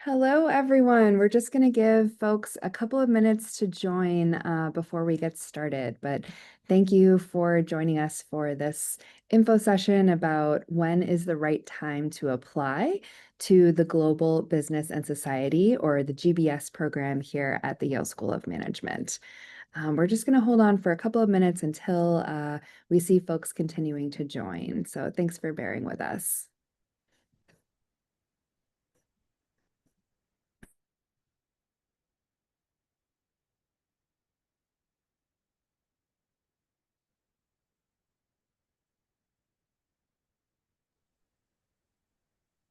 Hello, everyone. We're just going to give folks a couple of minutes to join before we get started. But thank you for joining us for this info session about when is the right time to apply to the Global Business and Society, or the GBS program here at the Yale School of Management. We're just going to hold on for a couple of minutes until we see folks continuing to join. So thanks for bearing with us.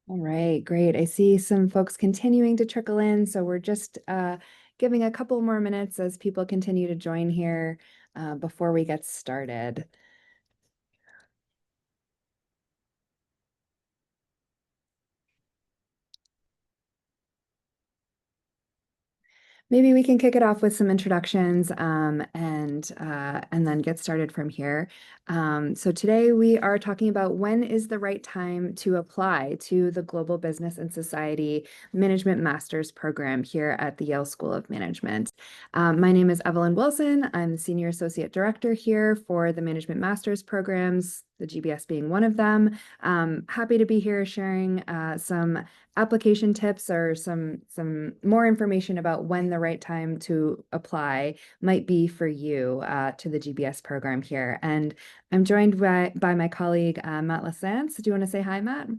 All right, great. I see some folks continuing to trickle in, so we're just giving a couple more minutes as people continue to join here before we get started. Maybe we can kick it off with some introductions and then get started from here. So today we are talking about when is the right time to apply to the Global Business and Society Management Master's Program here at the Yale School of Management. My name is Evelyn Wilson. I'm the Senior Associate Director here for the Management Master's Programs, the GBS being one of them. Happy to be here sharing some application tips or some more information about when the right time to apply might be for you to the GBS program here. And I'm joined by my colleague, Matt Lassance. Do you want to say hi, Matt?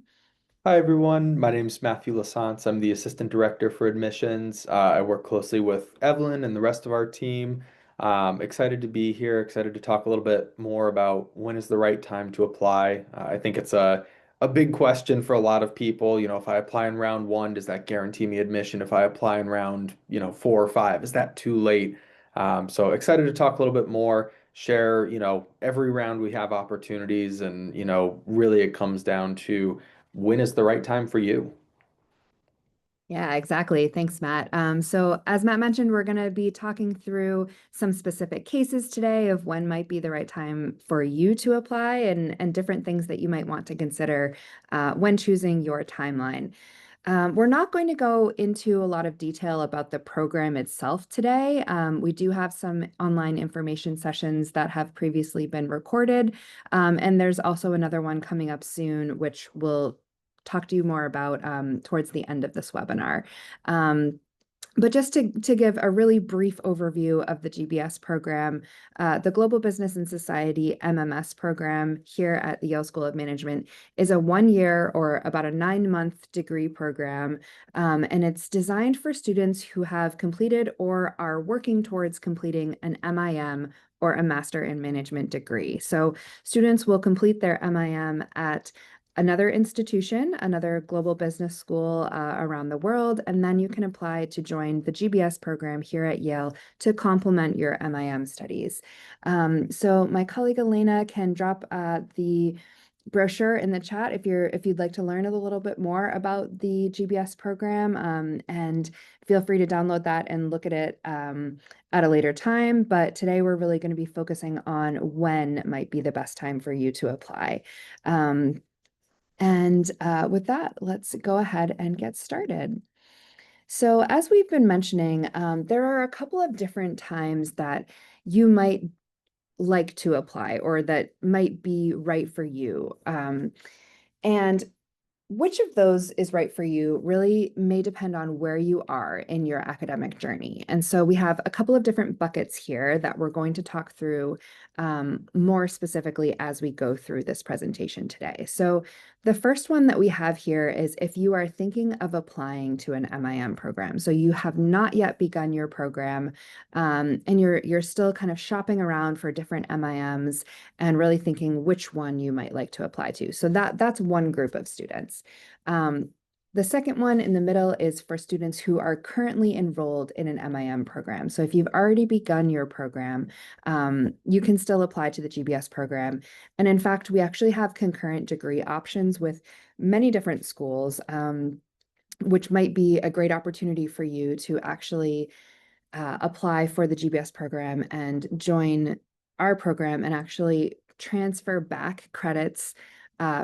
Hi, everyone. My name is Matthew Lassance. I'm the Assistant Director for Admissions. I work closely with Evelyn and the rest of our team. Excited to be here, excited to talk a little bit more about when is the right time to apply. I think it's a big question for a lot of people. If I apply in round one, does that guarantee me admission? If I apply in round, 4 or 5, is that too late? So excited to talk a little bit more, share, every round we have opportunities, and, really it comes down to when is the right time for you? Yeah, exactly. Thanks, Matt. So as Matt mentioned, we're going to be talking through some specific cases today of when might be the right time for you to apply and different things that you might want to consider when choosing your timeline. We're not going to go into a lot of detail about the program itself today. We do have some online information sessions that have previously been recorded, and there's also another one coming up soon, which will talk to you more about towards the end of this webinar. But just to give a really brief overview of the GBS program, the Global Business and Society MMS program here at the Yale School of Management is a 1 year or about a 9-month degree program, and it's designed for students who have completed or are working towards completing an MIM or a Master in Management degree. So students will complete their MIM at another institution, another global business school around the world, and then you can apply to join the GBS program here at Yale to complement your MIM studies. So my colleague Elena can drop the brochure in the chat if you'd like to learn a little bit more about the GBS program, and feel free to download that and look at it at a later time. But today we're really going to be focusing on when might be the best time for you to apply. And with that, let's go ahead and get started. So as we've been mentioning, there are a couple of different times that you might like to apply or that might be right for you. And which of those is right for you really may depend on where you are in your academic journey. And so we have a couple of different buckets here that we're going to talk through more specifically as we go through this presentation today. So the first one that we have here is if you are thinking of applying to an MIM program. So you have not yet begun your program, and you're still kind of shopping around for different MIMs and really thinking which one you might like to apply to. So that's one group of students. The second one in the middle is for students who are currently enrolled in an MIM program. So if you've already begun your program, you can still apply to the GBS program. And in fact, we actually have concurrent degree options with many different schools, which might be a great opportunity for you to actually apply for the GBS program and join our program and actually transfer back credits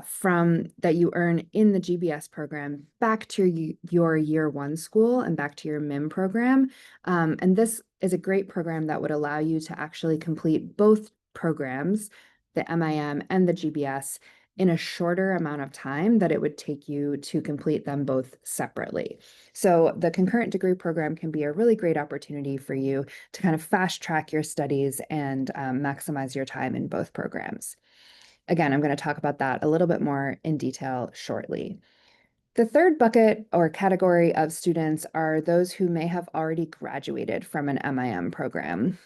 from that you earn in the GBS program back to your year one school and back to your MIM program. And this is a great program that would allow you to actually complete both programs, the MIM and the GBS, in a shorter amount of time that it would take you to complete them both separately. So the concurrent degree program can be a really great opportunity for you to kind of fast track your studies and maximize your time in both programs. Again, I'm going to talk about that a little bit more in detail shortly. The third bucket or category of students are those who may have already graduated from an MIM program.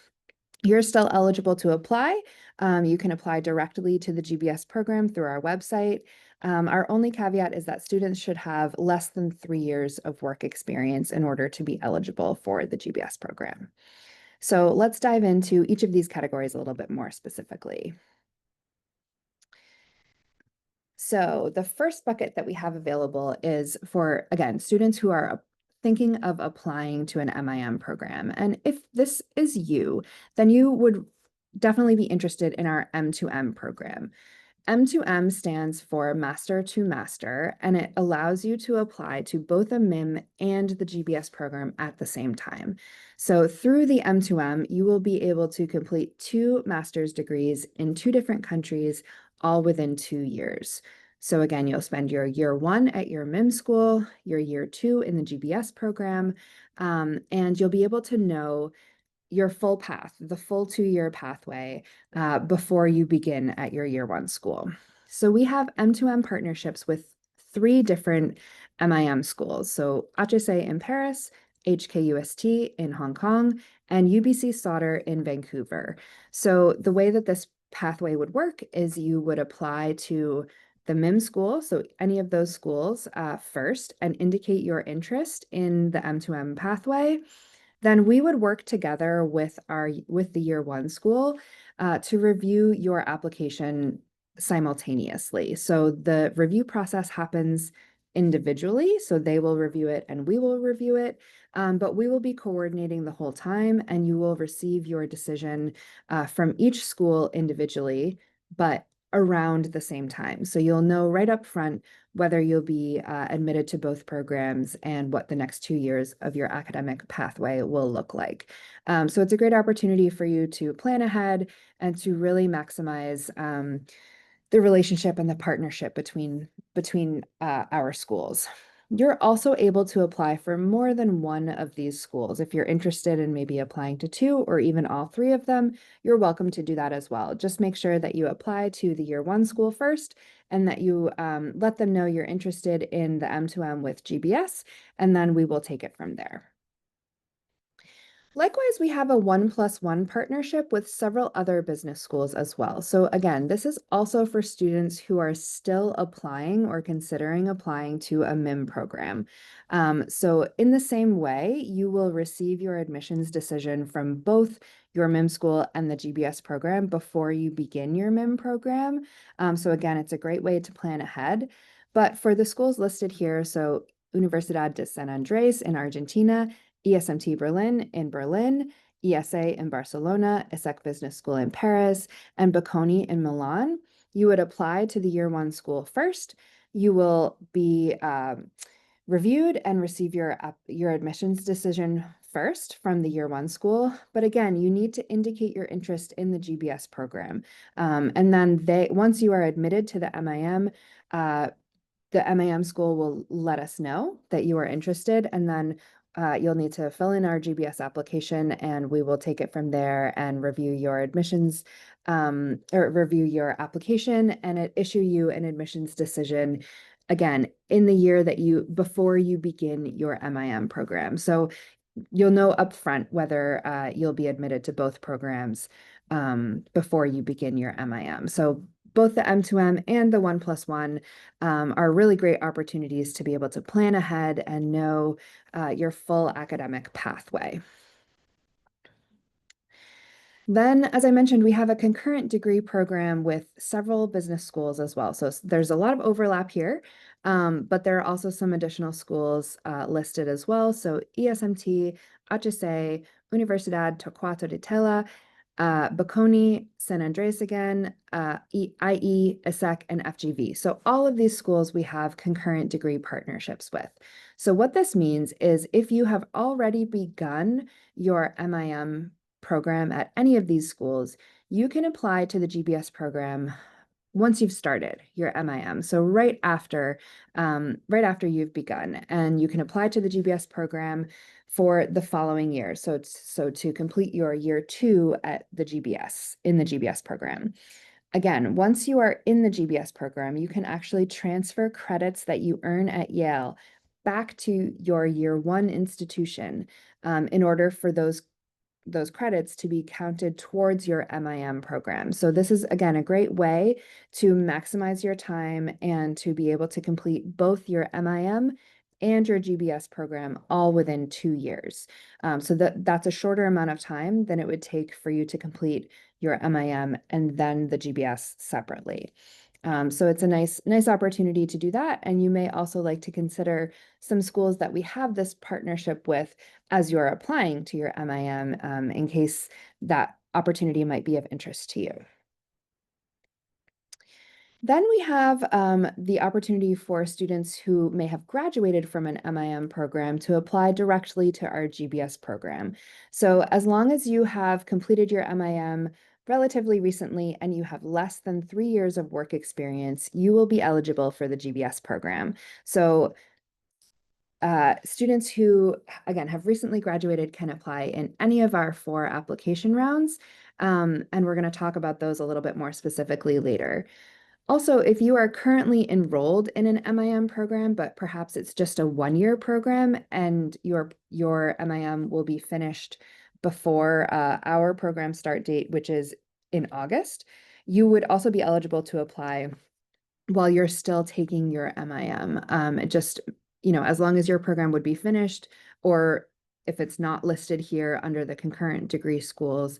You're still eligible to apply. You can apply directly to the GBS program through our website. Our only caveat is that students should have less than 3 years of work experience in order to be eligible for the GBS program. So let's dive into each of these categories a little bit more specifically. So the first bucket that we have available is for, again, students who are thinking of applying to an MIM program. And if this is you, then you would definitely be interested in our M2M program. M2M stands for Master to Master, and it allows you to apply to both a MIM and the GBS program at the same time. So through the M2M, you will be able to complete 2 master's degrees in 2 different countries, all within 2 years. So again, you'll spend your year 1 at your MIM school, your year 2 in the GBS program, and you'll be able to know your full path, the full 2-year pathway, before you begin at your year 1 school. So we have M2M partnerships with 3 different MIM schools. So HSA in Paris, HKUST in Hong Kong, and UBC Sauder in Vancouver. So the way that this pathway would work is you would apply to the MIM school, so any of those schools first, and indicate your interest in the M2M pathway. Then we would work together with the year 1 school to review your application simultaneously. So the review process happens individually, so they will review it and we will review it, but we will be coordinating the whole time, and you will receive your decision from each school individually, but around the same time. So you'll know right up front whether you'll be admitted to both programs and what the next 2 years of your academic pathway will look like. So it's a great opportunity for you to plan ahead and to really maximize the relationship and the partnership between our schools. You're also able to apply for more than one of these schools. If you're interested in maybe applying to 2 or even all 3 of them, you're welcome to do that as well. Just make sure that you apply to the year 1 school first, and that you let them know you're interested in the M2M with GBS, and then we will take it from there. Likewise, we have a 1+1 partnership with several other business schools as well. So again, this is also for students who are still applying or considering applying to a MIM program. So in the same way, you will receive your admissions decision from both your MIM school and the GBS program before you begin your MIM program. So again, it's a great way to plan ahead. But for the schools listed here, so Universidad de San Andrés in Argentina, ESMT Berlin in Berlin, ESA in Barcelona, ESSEC Business School in Paris, and Bocconi in Milan. You would apply to the year 1 school first. You will be reviewed and receive your admissions decision first from the year 1 school. But again, you need to indicate your interest in the GBS program. And then once you are admitted to the MIM school will let us know that you are interested, and then you'll need to fill in our GBS application, and we will take it from there and review your admissions or review your application and issue you an admissions decision again in the year before you begin your MIM program. So you'll know upfront whether you'll be admitted to both programs before you begin your MIM. So both the M2M and the 1+1 are really great opportunities to be able to plan ahead and know your full academic pathway. Then, as I mentioned, we have a concurrent degree program with several business schools as well. So there's a lot of overlap here, but there are also some additional schools listed as well. So ESMT, HSA, Universidad Torquato de Tella, Bocconi, San Andreas again, IE, ESSEC, and FGV. So all of these schools we have concurrent degree partnerships with. So what this means is if you have already begun your MIM program at any of these schools, you can apply to the GBS program once you've started your MIM. So right after you've begun, and you can apply to the GBS program for the following year. So to complete your year 2 at the GBS in the GBS program. Again, once you are in the GBS program, you can actually transfer credits that you earn at Yale back to your year 1 institution in order for those credits to be counted towards your MIM program. So this is, again, a great way to maximize your time and to be able to complete both your MIM and your GBS program all within 2 years. So that's a shorter amount of time than it would take for you to complete your MIM and then the GBS separately. So it's a nice opportunity to do that. And you may also like to consider some schools that we have this partnership with as you're applying to your MIM in case that opportunity might be of interest to you. Then we have the opportunity for students who may have graduated from an MIM program to apply directly to our GBS program. So as long as you have completed your MIM relatively recently and you have less than 3 years of work experience, you will be eligible for the GBS program. So students who, again, have recently graduated can apply in any of our 4 application rounds. And we're going to talk about those a little bit more specifically later. Also, if you are currently enrolled in an MIM program, but perhaps it's just a 1-year program and your MIM will be finished before our program start date, which is in August, you would also be eligible to apply while you're still taking your MIM. As long as your program would be finished, or if it's not listed here under the concurrent degree schools,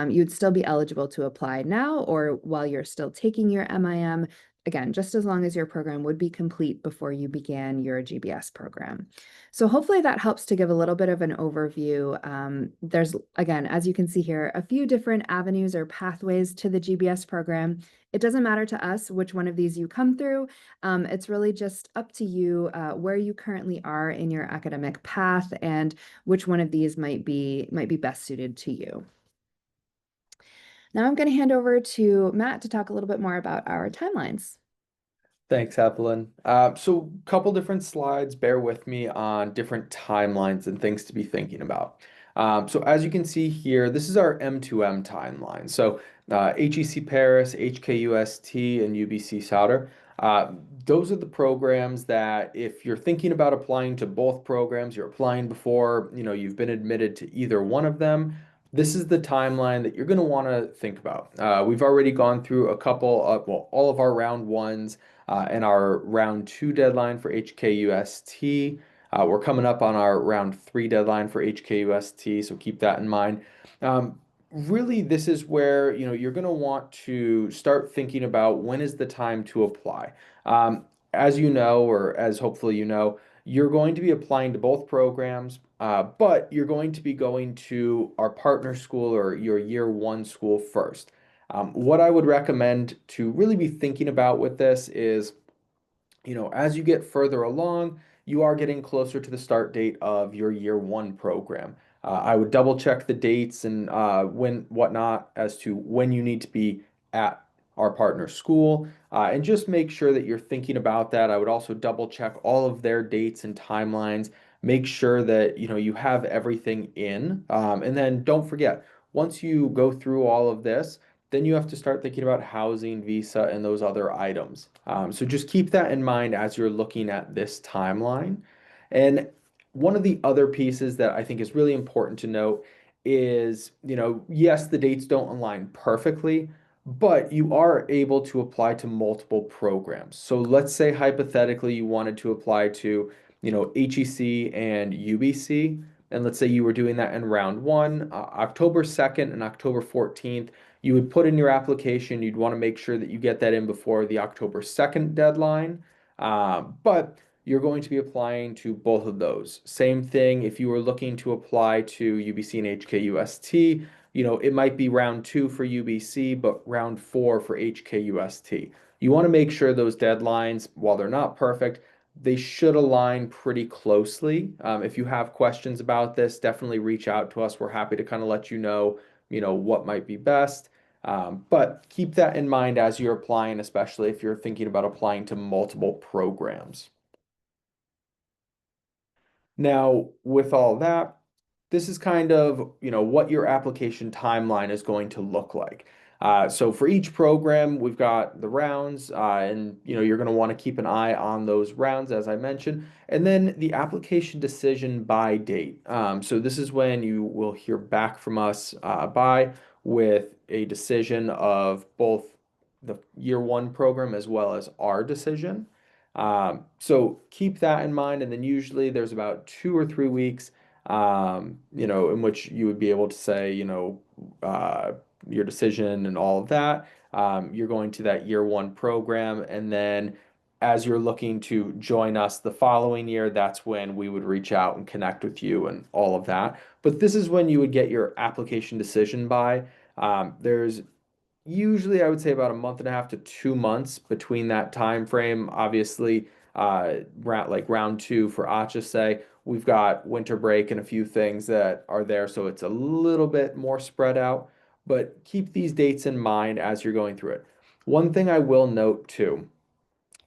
you'd still be eligible to apply now or while you're still taking your MIM. Again, just as long as your program would be complete before you began your GBS program. So hopefully that helps to give a little bit of an overview. There's, again, as you can see here, a few different avenues or pathways to the GBS program. It doesn't matter to us which one of these you come through. It's really just up to you where you currently are in your academic path and which one of these might be best suited to you. Now I'm going to hand over to Matt to talk a little bit more about our timelines. Thanks, Evelyn. So a couple different slides, bear with me on different timelines and things to be thinking about. So as you can see here, this is our M2M timeline. So HEC Paris, HKUST, and UBC Sauder. Those are the programs that if you're thinking about applying to both programs, you're applying before, you've been admitted to either one of them, this is the timeline that you're going to want to think about. We've already gone through a couple of, well, all of our round ones and our round 2 deadline for HKUST. We're coming up on our round 3 deadline for HKUST, so keep that in mind. Really, this is where you're going to want to start thinking about when is the time to apply. As you know, or as hopefully you know, you're going to be applying to both programs, but you're going to be going to our partner school or your year 1 school first. What I would recommend to really be thinking about with this is, as you get further along, you are getting closer to the start date of your year 1 program. I would double check the dates and whatnot as to when you need to be at our partner school, and just make sure that you're thinking about that. I would also double check all of their dates and timelines, make sure that you have everything in, and then don't forget, once you go through all of this, then you have to start thinking about housing, visa, and those other items. So just keep that in mind as you're looking at this timeline. And one of the other pieces that I think is really important to note is, yes, the dates don't align perfectly, but you are able to apply to multiple programs. So let's say hypothetically you wanted to apply to, HEC and UBC, and let's say you were doing that in round 1, October 2nd and October 14th. You would put in your application. You'd want to make sure that you get that in before the October 2nd deadline. But you're going to be applying to both of those. Same thing if you were looking to apply to UBC and HKUST. It might be round two for UBC, but round four for HKUST. You want to make sure those deadlines, while they're not perfect, they should align pretty closely. If you have questions about this, definitely reach out to us. We're happy to kind of let you know, what might be best. But keep that in mind as you're applying, especially if you're thinking about applying to multiple programs. Now, with all that, this is kind of, what your application timeline is going to look like. So for each program, we've got the rounds, and you're going to want to keep an eye on those rounds, as I mentioned, and then the application decision by date. So this is when you will hear back from us with a decision of both the year one program as well as our decision. So keep that in mind, and then usually there's about 2 or 3 weeks, in which you would be able to say, your decision and all of that. You're going to that year one program, and then as you're looking to join us the following year, that's when we would reach out and connect with you and all of that. But this is when you would get your application decision by. There's usually I would say about a month and a half to 2 months between that time frame. Obviously, like round two for say we've got winter break and a few things that are there, so it's a little bit more spread out. But keep these dates in mind as you're going through it. One thing I will note too,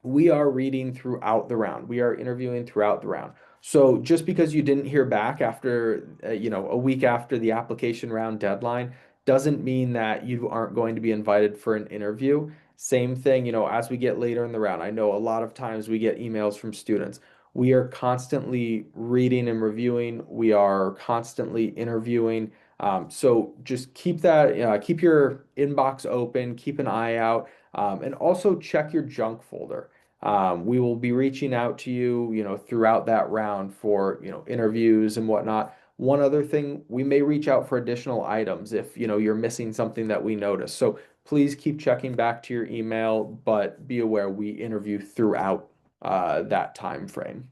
we are reading throughout the round. We are interviewing throughout the round. So just because you didn't hear back after, a week after the application round deadline, doesn't mean that you aren't going to be invited for an interview. Same thing, as we get later in the round. I know a lot of times we get emails from students. We are constantly reading and reviewing. We are constantly interviewing. So just keep your inbox open, keep an eye out, and also check your junk folder. We will be reaching out to you, throughout that round for, interviews and whatnot. One other thing, we may reach out for additional items if, you're missing something that we notice. So please keep checking back to your email, but be aware we interview throughout that time frame.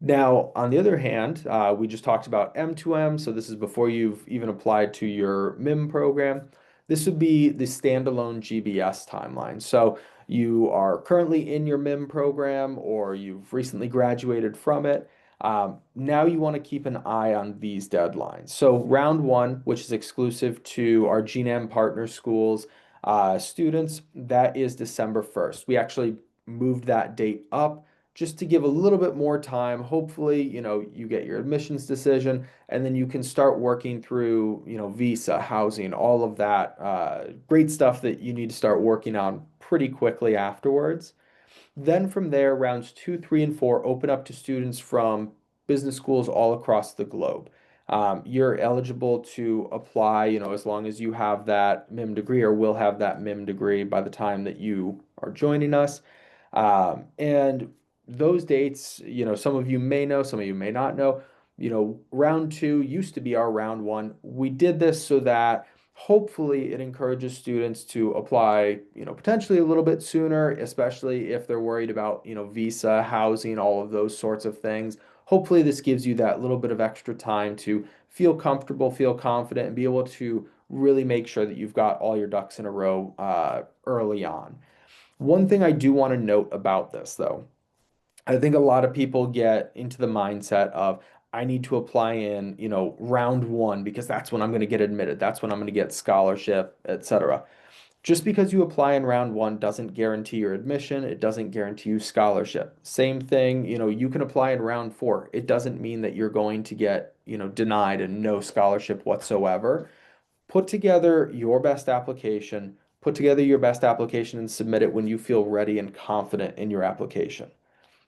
Now, on the other hand, we just talked about M2M, so this is before you've even applied to your MIM program. This would be the standalone GBS timeline. So you are currently in your MIM program or you've recently graduated from it. Now you want to keep an eye on these deadlines. So round one, which is exclusive to our GNAM partner schools, students, that is December 1st. We actually moved that date up just to give a little bit more time. Hopefully, you get your admissions decision and then you can start working through, visa, housing, all of that great stuff that you need to start working on pretty quickly afterwards. Then from there, rounds two, three, and four open up to students from business schools all across the globe. You're eligible to apply, as long as you have that MIM degree or will have that MIM degree by the time that you are joining us. And those dates, some of you may know, some of you may not know. Round two used to be our round one. We did this so that hopefully it encourages students to apply, potentially a little bit sooner, especially if they're worried about, visa, housing, all of those sorts of things. Hopefully this gives you that little bit of extra time to feel comfortable, feel confident, and be able to really make sure that you've got all your ducks in a row early on. One thing I do want to note about this, though, I think a lot of people get into the mindset of, I need to apply in, round one because that's when I'm going to get admitted. That's when I'm going to get scholarship, etc. Just because you apply in round one doesn't guarantee your admission. It doesn't guarantee you scholarship. Same thing, you can apply in round four. It doesn't mean that you're going to get, denied and no scholarship whatsoever. Put together your best application, put together your best application and submit it when you feel ready and confident in your application.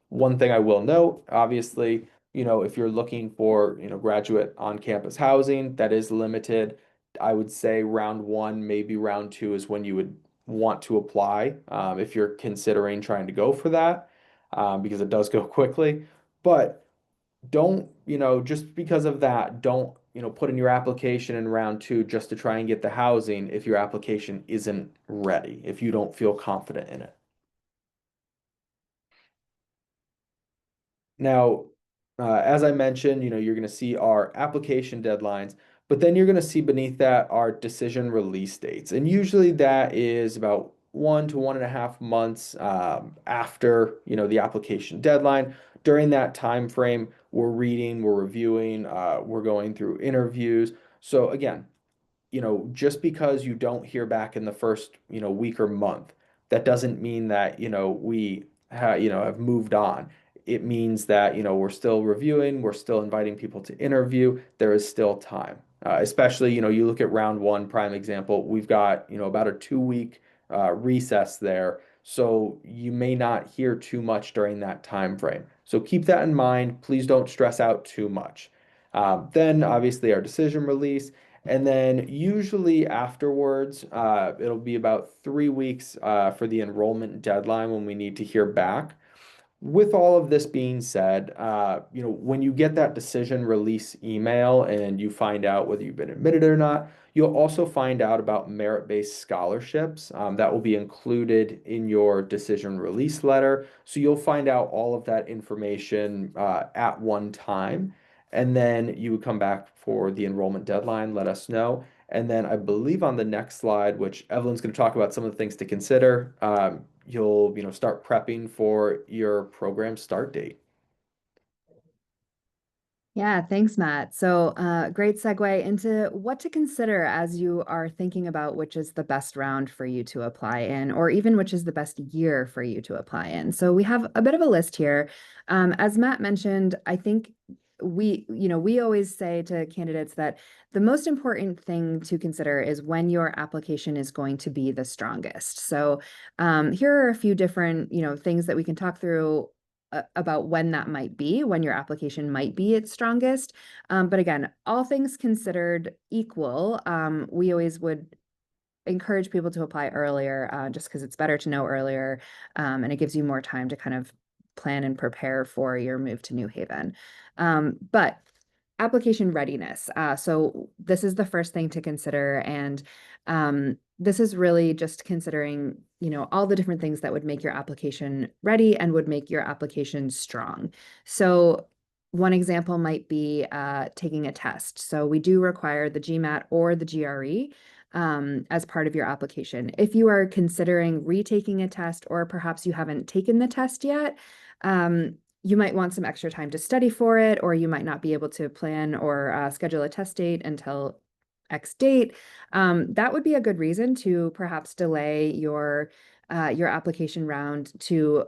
One thing I will note, obviously, if you're looking for, graduate on-campus housing, that is limited. I would say round one, maybe round two is when you would want to apply if you're considering trying to go for that, because it does go quickly. But don't, just because of that, don't, put in your application in round two just to try and get the housing if your application isn't ready, if you don't feel confident in it. Now, as I mentioned, you're going to see our application deadlines, But then you're going to see beneath that are decision release dates. And usually that is about 1 to 1.5 months after, the application deadline. During that time frame, we're reading, we're reviewing, we're going through interviews. So again, just because you don't hear back in the first, week or month, that doesn't mean that, have moved on. It means that, we're still reviewing, we're still inviting people to interview. There is still time. Especially, you look at round one, prime example, we've got, about a 2 week recess there. So you may not hear too much during that time frame. So keep that in mind. Please don't stress out too much. Then obviously our decision release. And then usually afterwards, it'll be about 3 weeks for the enrollment deadline when we need to hear back. With all of this being said, when you get that decision release email and you find out whether you've been admitted or not, you'll also find out about merit-based scholarships that will be included in your decision release letter. So you'll find out all of that information at one time. And then you would come back for the enrollment deadline, let us know. And then I believe on the next slide, which Evelyn's going to talk about some of the things to consider, you'll start prepping for your program start date. Yeah, thanks, Matt. So, great segue into what to consider as you are thinking about which is the best round for you to apply in, or even which is the best year for you to apply in. So, we have a bit of a list here. As Matt mentioned, I think we always say to candidates that the most important thing to consider is when your application is going to be the strongest. So, here are a few different, things that we can talk through about when that might be, when your application might be its strongest. But again, all things considered equal, we always would encourage people to apply earlier, just because it's better to know earlier, and it gives you more time to kind of plan and prepare for your move to New Haven. But application readiness. So this is the first thing to consider, and this is really just considering, all the different things that would make your application ready and would make your application strong. So one example might be taking a test. So we do require the GMAT or the GRE as part of your application. If you are considering retaking a test, or perhaps you haven't taken the test yet, you might want some extra time to study for it, or you might not be able to plan or schedule a test date until X date. That would be a good reason to perhaps delay your application round to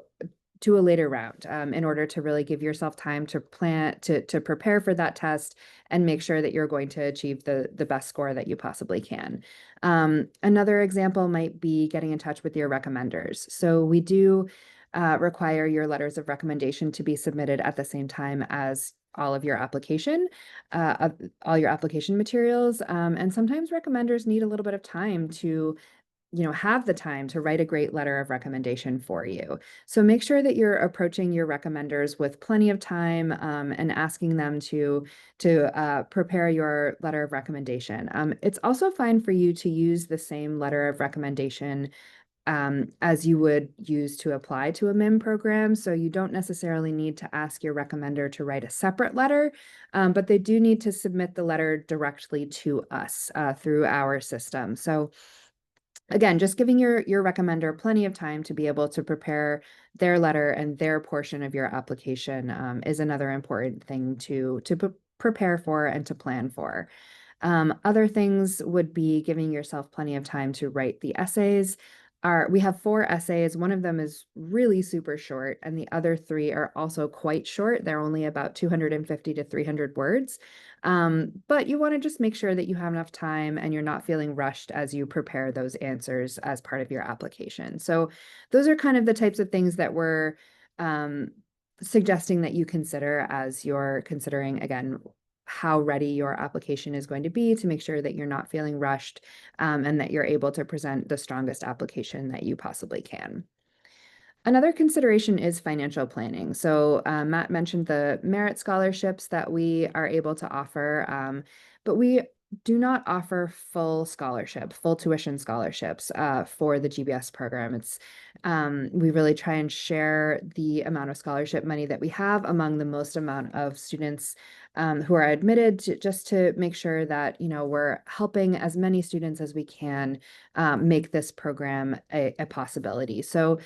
a later round, in order to really give yourself time to plan to prepare for that test and make sure that you're going to achieve the best score that you possibly can. Another example might be getting in touch with your recommenders. So we do require your letters of recommendation to be submitted at the same time as all of your application, all your application materials. And sometimes recommenders need a little bit of time to have the time to write a great letter of recommendation for you. So make sure that you're approaching your recommenders with plenty of time, and asking them to prepare your letter of recommendation. It's also fine for you to use the same letter of recommendation as you would use to apply to a MIM program. So you don't necessarily need to ask your recommender to write a separate letter, but they do need to submit the letter directly to us through our system. So again, just giving your recommender plenty of time to be able to prepare their letter and their portion of your application is another important thing to prepare for and to plan for. Other things would be giving yourself plenty of time to write the essays. We have 4 essays. One of them is really super short, and the other 3 are also quite short. They're only about 250 to 300 words. But you want to just make sure that you have enough time and you're not feeling rushed as you prepare those answers as part of your application. So those are kind of the types of things that we're suggesting that you consider as you're considering, again, how ready your application is going to be, to make sure that you're not feeling rushed, and that you're able to present the strongest application that you possibly can. Another consideration is financial planning. So Matt mentioned the merit scholarships that we are able to offer, but we do not offer full tuition scholarships for the GBS program. We really try and share the amount of scholarship money that we have among the most amount of students who are admitted, just to make sure that, we're helping as many students as we can make this program a possibility. So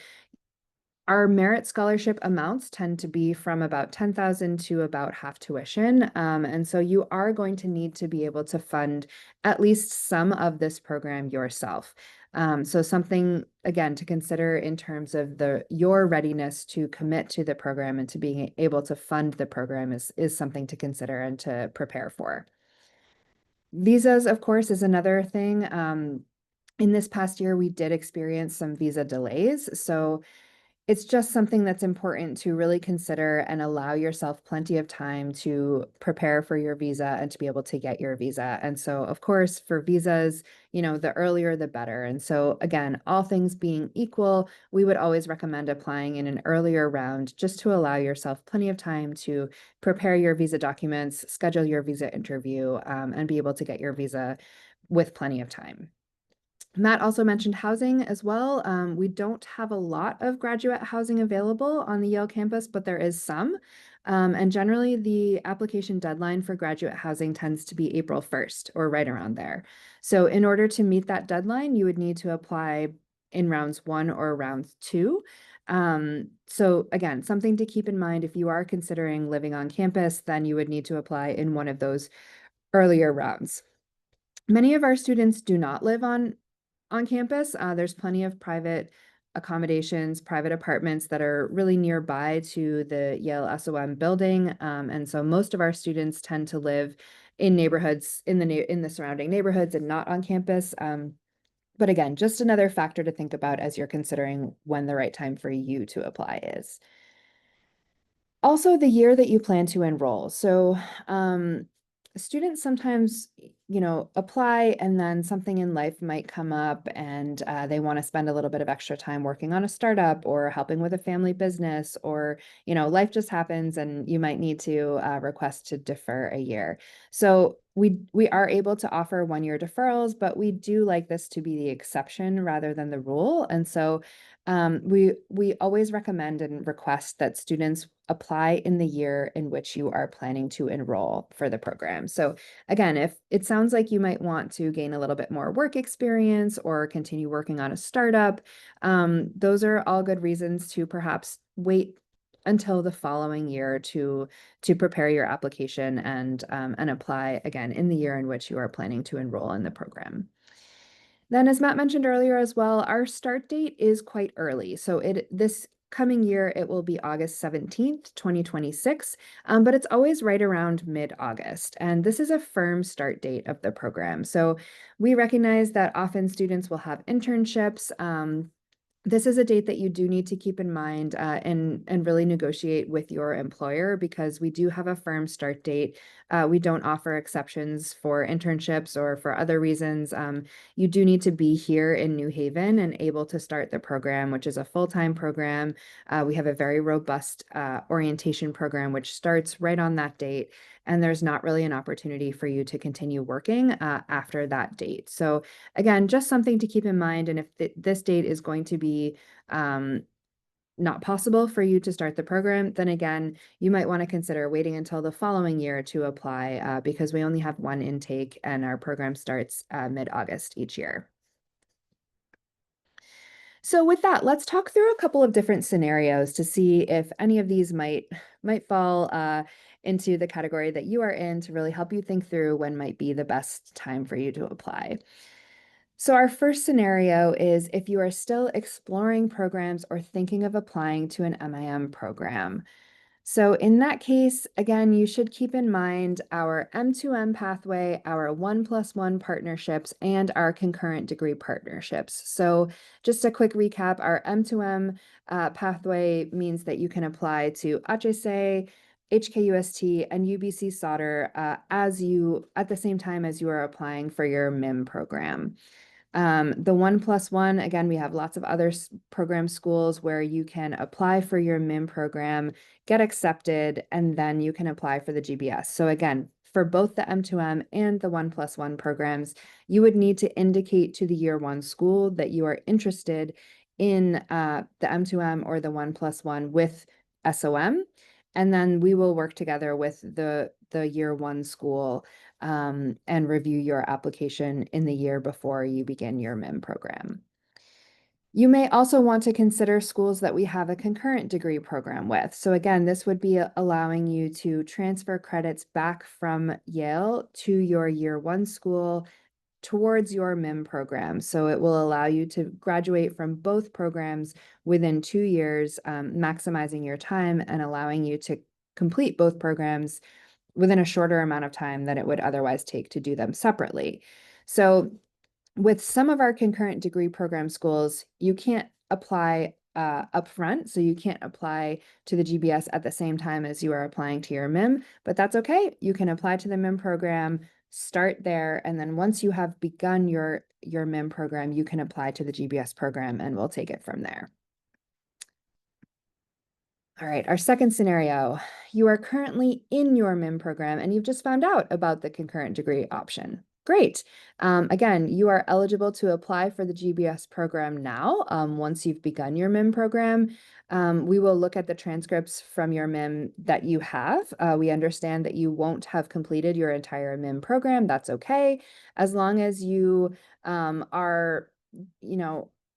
our merit scholarship amounts tend to be from about 10,000 to about half tuition. And so you are going to need to be able to fund at least some of this program yourself. So something, again, to consider in terms of your readiness to commit to the program and to being able to fund the program is something to consider and to prepare for. Visas, of course, is another thing. In this past year, we did experience some visa delays. So it's just something that's important to really consider and allow yourself plenty of time to prepare for your visa and to be able to get your visa. And so, of course, for visas, the earlier the better. And so, again, all things being equal, we would always recommend applying in an earlier round just to allow yourself plenty of time to prepare your visa documents, schedule your visa interview, and be able to get your visa with plenty of time. Matt also mentioned housing as well. We don't have a lot of graduate housing available on the Yale campus, but there is some. And generally, the application deadline for graduate housing tends to be April 1st or right around there. So in order to meet that deadline, you would need to apply in rounds 1 or round 2. So again, something to keep in mind if you are considering living on campus, then you would need to apply in one of those earlier rounds. Many of our students do not live on campus. There's plenty of private accommodations, private apartments that are really nearby to the Yale SOM building. And so most of our students tend to live in neighborhoods, in the surrounding neighborhoods and not on campus. But again, just another factor to think about as you're considering when the right time for you to apply is. Also, the year that you plan to enroll. So students sometimes, apply and then something in life might come up and they want to spend a little bit of extra time working on a startup or helping with a family business, or, life just happens and you might need to request to defer a year. So we are able to offer 1-year deferrals, but we do like this to be the exception rather than the rule. And so we always recommend and request that students apply in the year in which you are planning to enroll for the program. So again, if it sounds like you might want to gain a little bit more work experience or continue working on a startup, those are all good reasons to perhaps wait until the following year to prepare your application and apply again in the year in which you are planning to enroll in the program. Then, as Matt mentioned earlier as well, our start date is quite early. So this coming year, it will be August 17th, 2026, but it's always right around mid-August. And this is a firm start date of the program. So we recognize that often students will have internships. This is a date that you do need to keep in mind and really negotiate with your employer, because we do have a firm start date. We don't offer exceptions for internships or for other reasons. You do need to be here in New Haven and able to start the program, which is a full-time program. We have a very robust orientation program, which starts right on that date. And there's not really an opportunity for you to continue working after that date. So again, just something to keep in mind. And if this date is going to be not possible for you to start the program, then again, you might want to consider waiting until the following year to apply because we only have one intake and our program starts mid-August each year. So with that, let's talk through a couple of different scenarios to see if any of these might fall into the category that you are in, to really help you think through when might be the best time for you to apply. So our first scenario is if you are still exploring programs or thinking of applying to an MIM program. So in that case, again, you should keep in mind our M2M pathway, our 1+1 partnerships, and our concurrent degree partnerships. So just a quick recap, our M2M pathway means that you can apply to HSA, HKUST, and UBC Sauder at the same time as you are applying for your MIM program. The 1+1, again, we have lots of other program schools where you can apply for your MIM program, get accepted, and then you can apply for the GBS. So again, for both the M2M and the 1+1 programs, you would need to indicate to the year one school that you are interested in the M2M or the 1+1 with SOM. And then we will work together with the year one school and review your application in the year before you begin your MIM program. You may also want to consider schools that we have a concurrent degree program with. So again, this would be allowing you to transfer credits back from Yale to your year one school towards your MIM program. So it will allow you to graduate from both programs within 2 years, maximizing your time and allowing you to complete both programs within a shorter amount of time than it would otherwise take to do them separately. So with some of our concurrent degree program schools, you can't apply upfront, so you can't apply to the GBS at the same time as you are applying to your MIM, but that's okay. You can apply to the MIM program, start there, and then once you have begun your MIM program, you can apply to the GBS program, and we'll take it from there. All right, our second scenario, you are currently in your MIM program and you've just found out about the concurrent degree option. Great. Again, you are eligible to apply for the GBS program now. Once you've begun your MIM program, we will look at the transcripts from your MIM that you have. We understand that you won't have completed your entire MIM program. That's okay. As long as you are,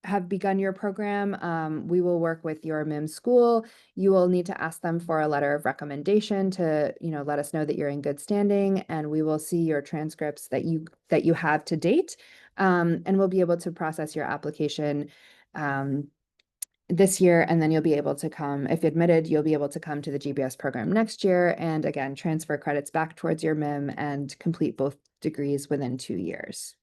have begun your program, we will work with your MIM school. You will need to ask them for a letter of recommendation to, let us know that you're in good standing, and we will see your transcripts that you have to date, and we'll be able to process your application this year, and then you'll be able to come, if admitted, you'll be able to come to the GBS program next year, and again, transfer credits back towards your MIM and complete both degrees within 2 years.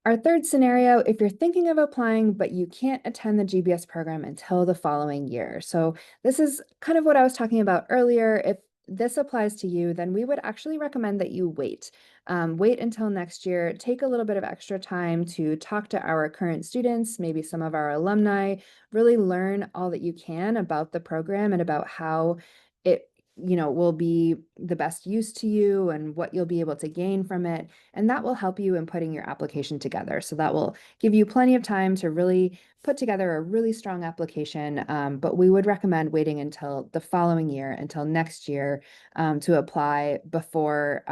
Our third scenario, if you're thinking of applying, but you can't attend the GBS program until the following year. So this is kind of what I was talking about earlier. If this applies to you, then we would actually recommend that you wait. Wait until next year. Take a little bit of extra time to talk to our current students, maybe some of our alumni, really learn all that you can about the program and about how it will be the best use to you and what you'll be able to gain from it. And that will help you in putting your application together. So that will give you plenty of time to really put together a really strong application. But we would recommend waiting until the following year, until next year, to apply before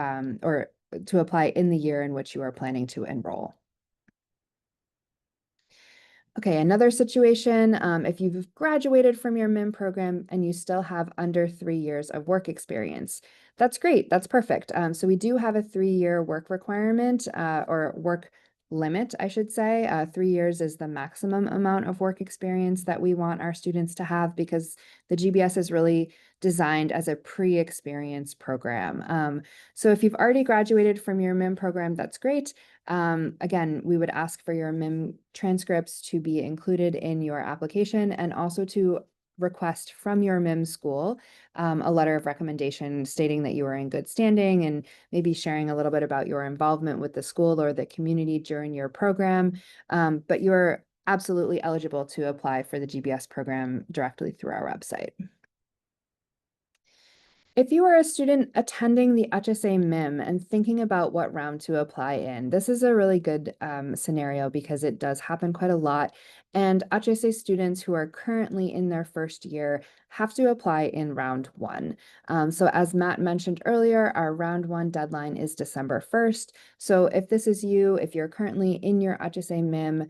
or to apply in the year in which you are planning to enroll. Okay, another situation, if you've graduated from your MIM program and you still have under 3 years of work experience, that's great, that's perfect. So we do have a 3-year work requirement or work limit, I should say. 3 years is the maximum amount of work experience that we want our students to have because the GBS is really designed as a pre-experience program. So if you've already graduated from your MIM program, that's great. Again, we would ask for your MIM transcripts to be included in your application and also to request from your MIM school a letter of recommendation stating that you are in good standing and maybe sharing a little bit about your involvement with the school or the community during your program. But you're absolutely eligible to apply for the GBS program directly through our website. If you are a student attending the HSA MIM and thinking about what round to apply in, this is a really good scenario because it does happen quite a lot. And HSA students who are currently in their first year have to apply in round 1. So as Matt mentioned earlier, our round 1 deadline is December 1st. So if this is you, if you're currently in your HSA MIM,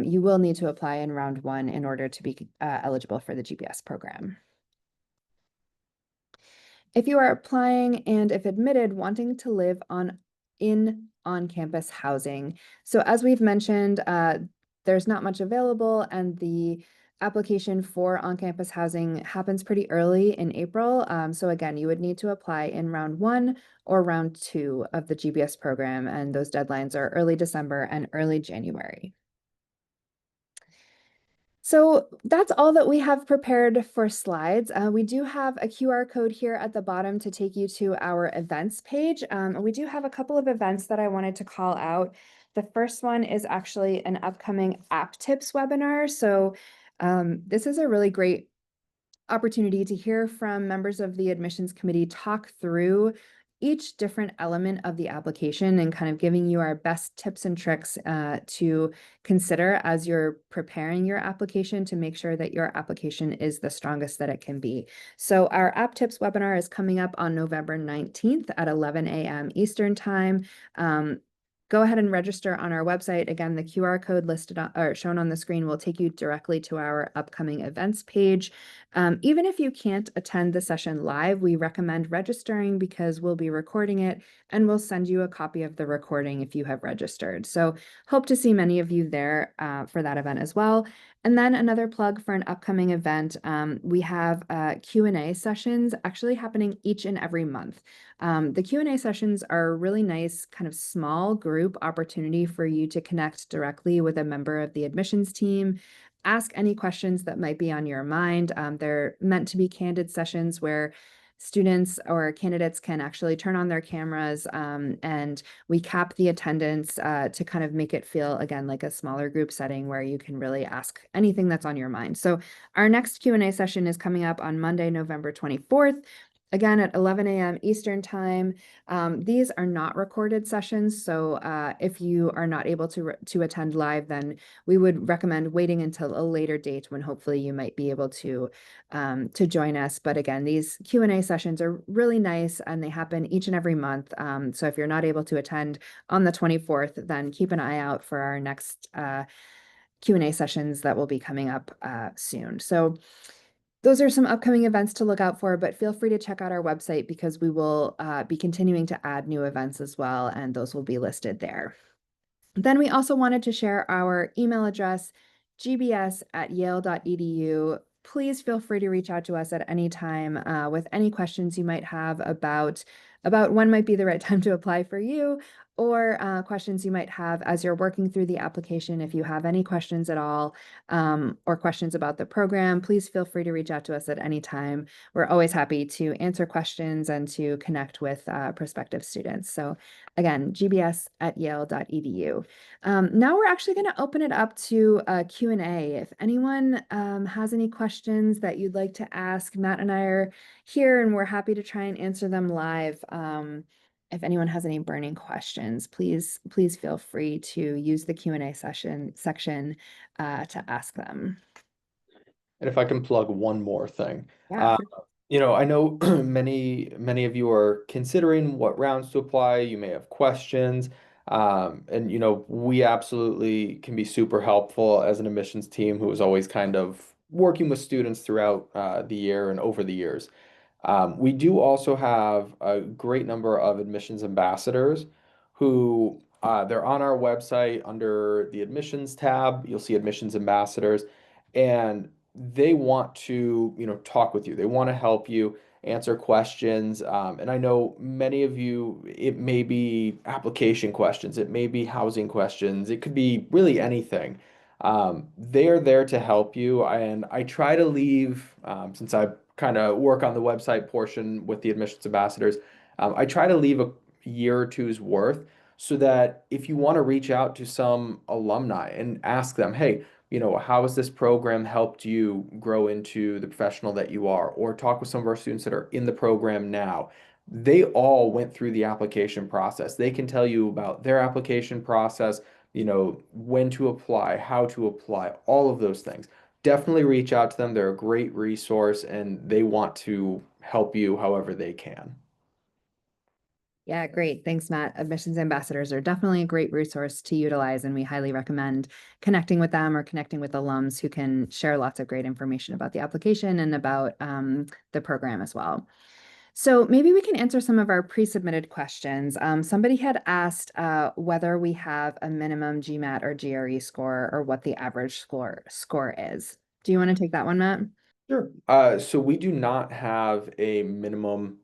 you will need to apply in round 1 in order to be eligible for the GBS program. If you are applying and if admitted, wanting to live in on-campus housing. So as we've mentioned, there's not much available and the application for on-campus housing happens pretty early in April. So again, you would need to apply in round 1 or round 2 of the GBS program, and those deadlines are early December and early January. So that's all that we have prepared for slides. We do have a QR code here at the bottom to take you to our events page. We do have a couple of events that I wanted to call out. The first one is actually an upcoming app tips webinar. So this is a really great opportunity to hear from members of the admissions committee talk through each different element of the application and kind of giving you our best tips and tricks to consider as you're preparing your application to make sure that your application is the strongest that it can be. So our App Tips webinar is coming up on November 19th at 11 a.m. Eastern Time. Go ahead and register on our website. Again, the QR code listed or shown on the screen will take you directly to our upcoming events page. Even if you can't attend the session live, we recommend registering because we'll be recording it and we'll send you a copy of the recording if you have registered. So hope to see many of you there for that event as well. And then another plug for an upcoming event, we have Q&A sessions actually happening each and every month. The Q&A sessions are a really nice kind of small group opportunity for you to connect directly with a member of the admissions team, ask any questions that might be on your mind. They're meant to be candid sessions where students or candidates can actually turn on their cameras and we cap the attendance to kind of make it feel, again, like a smaller group setting where you can really ask anything that's on your mind. So our next Q&A session is coming up on Monday, November 24th. Again, at 11 a.m. Eastern Time. These are not recorded sessions, so if you are not able to attend live, then we would recommend waiting until a later date when hopefully you might be able to join us. But again, these Q&A sessions are really nice and they happen each and every month. So if you're not able to attend on the 24th, then keep an eye out for our next Q&A sessions that will be coming up soon. So those are some upcoming events to look out for, but feel free to check out our website because we will be continuing to add new events as well, and those will be listed there. Then we also wanted to share our email address, gbs@yale.edu. Please feel free to reach out to us at any time with any questions you might have about when might be the right time to apply for you, or questions you might have as you're working through the application. If you have any questions at all or questions about the program, please feel free to reach out to us at any time. We're always happy to answer questions and to connect with prospective students. So again, gbs@yale.edu. Now we're actually going to open it up to Q&A. If anyone has any questions that you'd like to ask, Matt and I are here and we're happy to try and answer them live. If anyone has any burning questions, please feel free to use the Q&A section to ask them. And if I can plug one more thing. Yeah. I know many of you are considering what rounds to apply. You may have questions. And we absolutely can be super helpful as an admissions team who is always kind of working with students throughout the year and over the years. We do also have a great number of admissions ambassadors who they're on our website under the admissions tab. You'll see admissions ambassadors, and they want to, talk with you. They want to help you answer questions. And I know many of you, it may be application questions, it may be housing questions, it could be really anything. They are there to help you, and I try to leave, since I kind of work on the website portion with the admissions ambassadors, I try to leave a year or two's worth so that if you want to reach out to some alumni and ask them, hey, how has this program helped you grow into the professional that you are? Or talk with some of our students that are in the program now. They all went through the application process. They can tell you about their application process, when to apply, how to apply, all of those things. Definitely reach out to them. They're a great resource and they want to help you however they can. Yeah, great. Thanks, Matt. Admissions ambassadors are definitely a great resource to utilize, and we highly recommend connecting with them or connecting with alums who can share lots of great information about the application and about the program as well. So maybe we can answer some of our pre-submitted questions. Somebody had asked whether we have a minimum GMAT or GRE score or what the average score is. Do you want to take that one, Matt? Sure. So we do not have a minimum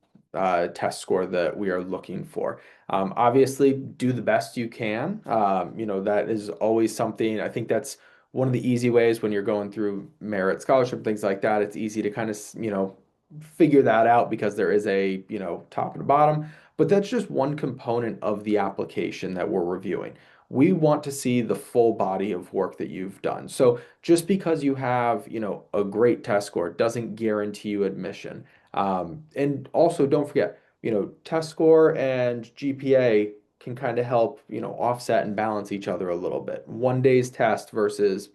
test score that we are looking for. Obviously, do the best you can. That is always something. I think that's one of the easy ways when you're going through merit scholarship, things like that. It's easy to kind of, figure that out because there is a, top and a bottom. But that's just one component of the application that we're reviewing. we want to see the full body of work that you've done. So just because you have, a great test score doesn't guarantee you admission. And also don't forget, test score and GPA can kind of help, offset and balance each other a little bit. One day's test versus,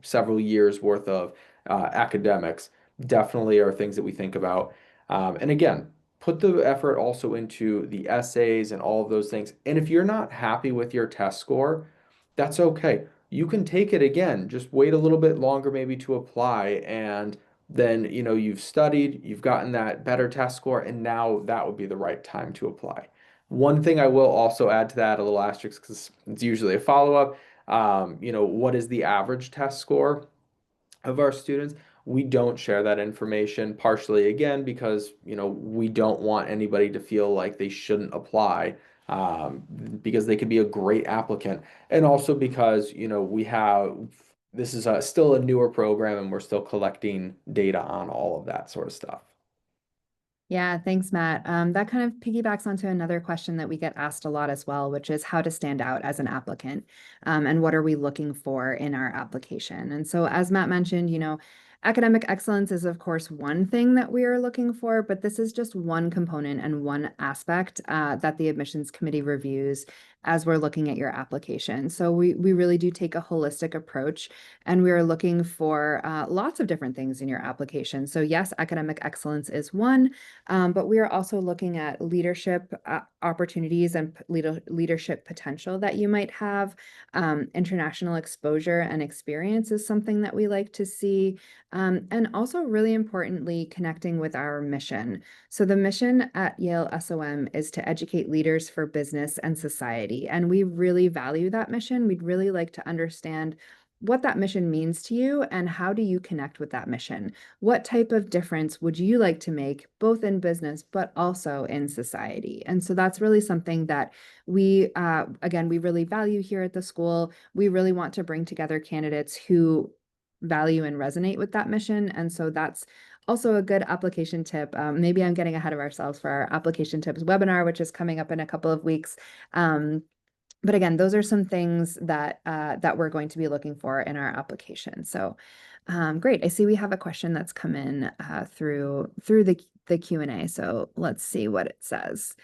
several years worth of academics definitely are things that we think about. And again, put the effort also into the essays and all of those things. And if you're not happy with your test score, that's okay. You can take it again. Just wait a little bit longer maybe to apply, and then you've studied, you've gotten that better test score, and now that would be the right time to apply. One thing I will also add to that, a little asterisk, because it's usually a follow-up. What is the average test score of our students? We don't share that information, partially again because we don't want anybody to feel like they shouldn't apply, because they could be a great applicant, and also because we have this is still a newer program and we're still collecting data on all of that sort of stuff. Yeah, thanks, Matt. That kind of piggybacks onto another question that we get asked a lot as well, which is how to stand out as an applicant, and what are we looking for in our application. And so, as Matt mentioned, academic excellence is, of course, one thing that we are looking for, but this is just one component and one aspect that the admissions committee reviews as we're looking at your application. So we really do take a holistic approach, and we are looking for lots of different things in your application. So yes, academic excellence is one. But we are also looking at leadership opportunities and leadership potential that you might have. International exposure and experience is something that we like to see. And also, really importantly, connecting with our mission. So, the mission at Yale SOM is to educate leaders for business and society. And we really value that mission. We'd really like to understand what that mission means to you and how do you connect with that mission. What type of difference would you like to make, both in business, but also in society? And so that's really something that again, we really value here at the school. We really want to bring together candidates who value and resonate with that mission. And so that's also a good application tip. Maybe I'm getting ahead of ourselves for our application tips webinar, which is coming up in a couple of weeks. But again, those are some things that that we're going to be looking for in our application. So great. I see we have a question that's come in through the Q&A. So let's see what it says.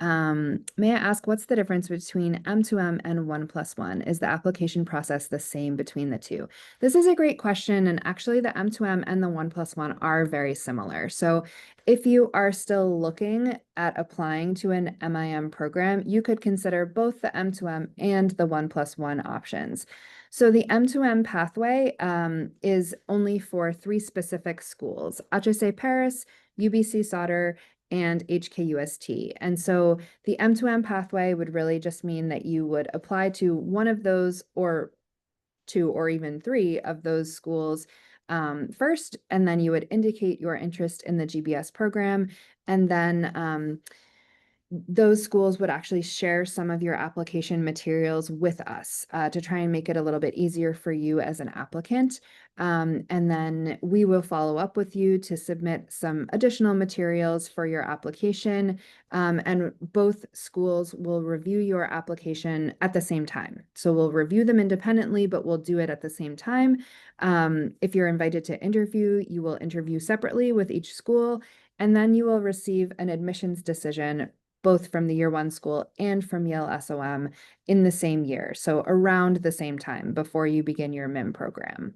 May I ask, what's the difference between M2M and 1+1? Is the application process the same between the two? This is a great question, and actually the M2M and the 1+1 are very similar. So if you are still looking at applying to an MIM program, you could consider both the M2M and the 1+1 options. So the M2M pathway is only for 3 specific schools: HEC Paris, UBC Sauder, and HKUST. And so the M2M pathway would really just mean that you would apply to one of those, or 2 or even 3 of those schools first, and then you would indicate your interest in the GBS program. And then those schools would actually share some of your application materials with us to try and make it a little bit easier for you as an applicant. And then we will follow up with you to submit some additional materials for your application. And both schools will review your application at the same time. So we'll review them independently, but we'll do it at the same time. If you're invited to interview, you will interview separately with each school, and then you will receive an admissions decision both from the year 1 school and from Yale SOM in the same year. So around the same time before you begin your MIM program.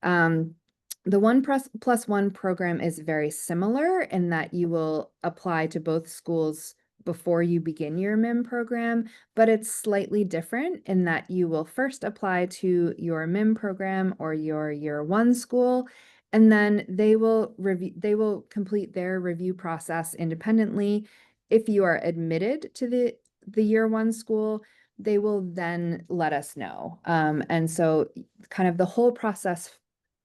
The 1+1 program is very similar in that you will apply to both schools before you begin your MIM program, but it's slightly different in that you will first apply to your MIM program or your year 1 school, and then they will complete their review process independently. If you are admitted to the year 1 school, they will then let us know. And so kind of the whole process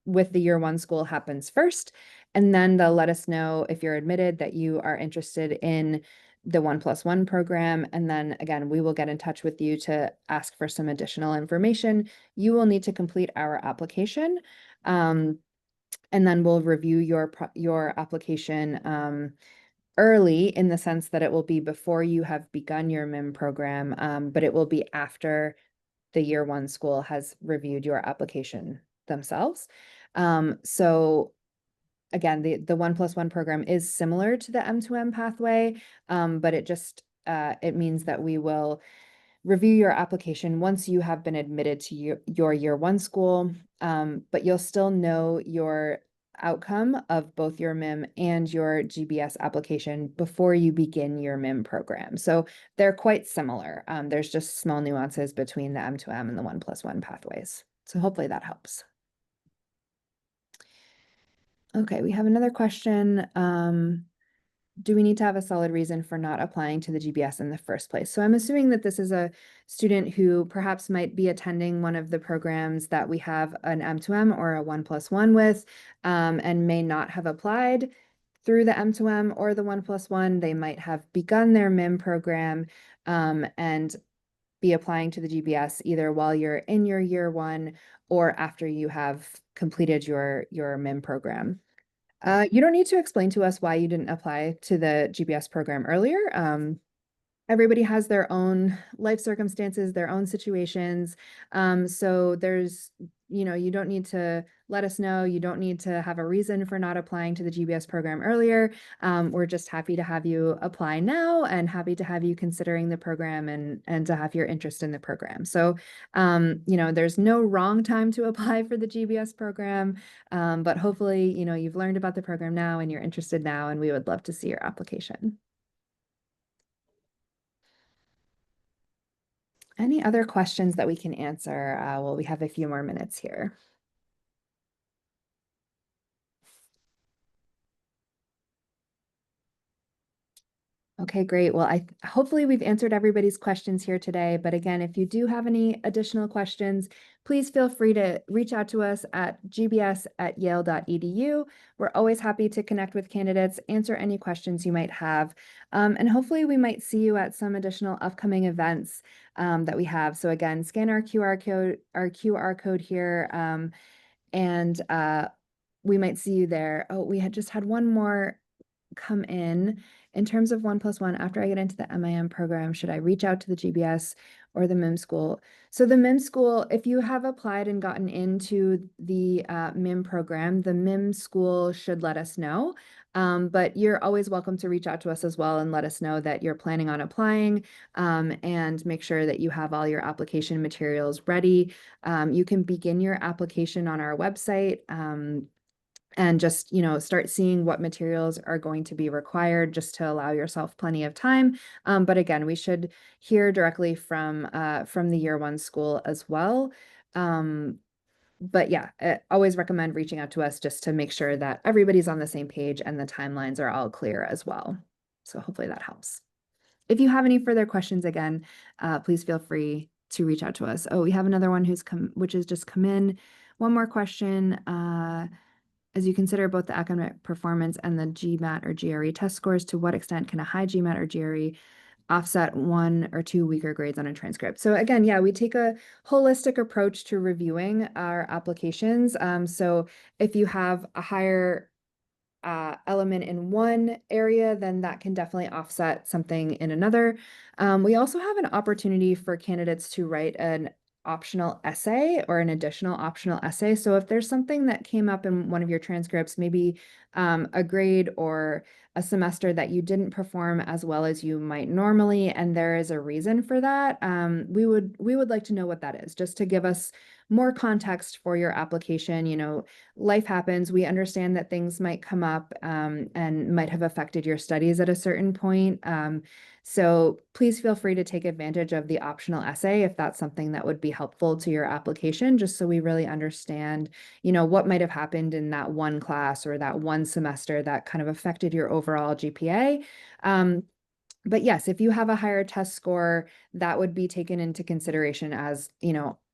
with the year 1 school happens first, and then they'll let us know if you're admitted that you are interested in the 1+1 program. And then again, we will get in touch with you to ask for some additional information. You will need to complete our application. And then we'll review your application early, in the sense that it will be before you have begun your MIM program, but it will be after the year one school has reviewed your application themselves. So again, the 1+1 program is similar to the M2M pathway, but it means that we will review your application once you have been admitted to your year one school, but you'll still know your outcome of both your MIM and your GBS application before you begin your MIM program. So they're quite similar. There's just small nuances between the M2M and the 1+1 pathways. So hopefully that helps. Okay, we have another question. Do we need to have a solid reason for not applying to the GBS in the first place? So I'm assuming that this is a student who perhaps might be attending one of the programs that we have an M2M or a 1+1 with, and may not have applied through the M2M or the 1+1. They might have begun their MIM program, and be applying to the GBS either while you're in your year one or after you have completed your MIM program. You don't need to explain to us why you didn't apply to the GBS program earlier. Everybody has their own life circumstances, their own situations. So you don't need to let us know. You don't need to have a reason for not applying to the GBS program earlier. We're just happy to have you apply now and happy to have you considering the program and to have your interest in the program. So, there's no wrong time to apply for the GBS program, but hopefully, you've learned about the program now and you're interested now, and we would love to see your application. Any other questions that we can answer? Well, we have a few more minutes here. Okay, great. Well, hopefully we've answered everybody's questions here today. But again, if you do have any additional questions, please feel free to reach out to us at gbs@yale.edu. We're always happy to connect with candidates, answer any questions you might have, and hopefully we might see you at some additional upcoming events that we have. So again, scan our QR code here, and we might see you there. Oh, we had just had one more come in terms of 1+1. After I get into the MIM program, should I reach out to the GBS or the MIM school? So the MIM school, if you have applied and gotten into the MIM program, the MIM school should let us know. But you're always welcome to reach out to us as well and let us know that you're planning on applying, and make sure that you have all your application materials ready. You can begin your application on our website, and just, start seeing what materials are going to be required just to allow yourself plenty of time. But again, we should hear directly from the year one school as well. But yeah, I always recommend reaching out to us just to make sure that everybody's on the same page and the timelines are all clear as well. So hopefully that helps. If you have any further questions, again, please feel free to reach out to us. Oh, we have another one which has just come in. One more question. As you consider both the academic performance and the GMAT or GRE test scores, to what extent can a high GMAT or GRE offset 1 or 2 weaker grades on a transcript? So again, yeah, we take a holistic approach to reviewing our applications. So if you have a higher element in one area, then that can definitely offset something in another. We also have an opportunity for candidates to write an optional essay or an additional optional essay. So if there's something that came up in one of your transcripts, maybe a grade or a semester that you didn't perform as well as you might normally, and there is a reason for that, we would like to know what that is, just to give us more context for your application. Life happens. We understand that things might come up, and might have affected your studies at a certain point. So please feel free to take advantage of the optional essay if that's something that would be helpful to your application, just so we really understand, what might have happened in that one class or that one semester that kind of affected your overall GPA. But yes, if you have a higher test score, that would be taken into consideration as,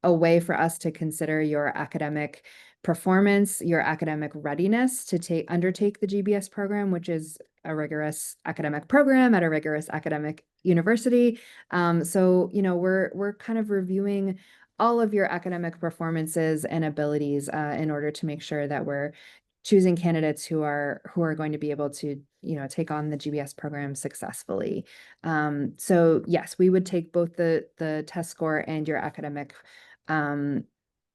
a way for us to consider your academic performance, your academic readiness to undertake the GBS program, which is a rigorous academic program at a rigorous academic university. So, we're kind of reviewing all of your academic performances and abilities in order to make sure that we're choosing candidates who are going to be able to, take on the GBS program successfully. So yes, we would take both the test score and your academic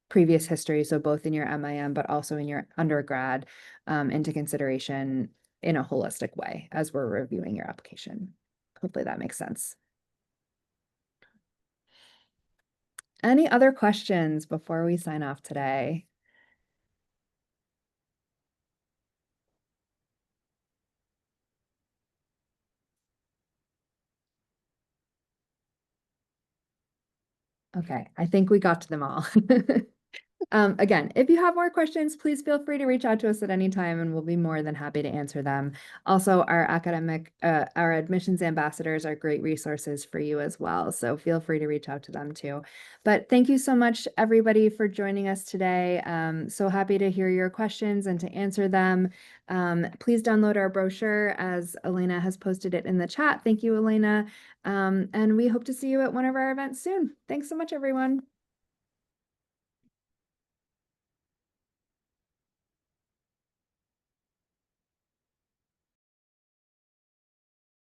previous history, so both in your MIM, but also in your undergrad, into consideration in a holistic way as we're reviewing your application. Hopefully that makes sense. Any other questions before we sign off today? Okay, I think we got to them all. Again, if you have more questions, please feel free to reach out to us at any time and we'll be more than happy to answer them. Also, our admissions ambassadors are great resources for you as well. So feel free to reach out to them too. But thank you so much, everybody, for joining us today. So happy to hear your questions and to answer them. Please download our brochure as Elena has posted it in the chat. Thank you, Elena. And we hope to see you at one of our events soon. Thanks so much, everyone.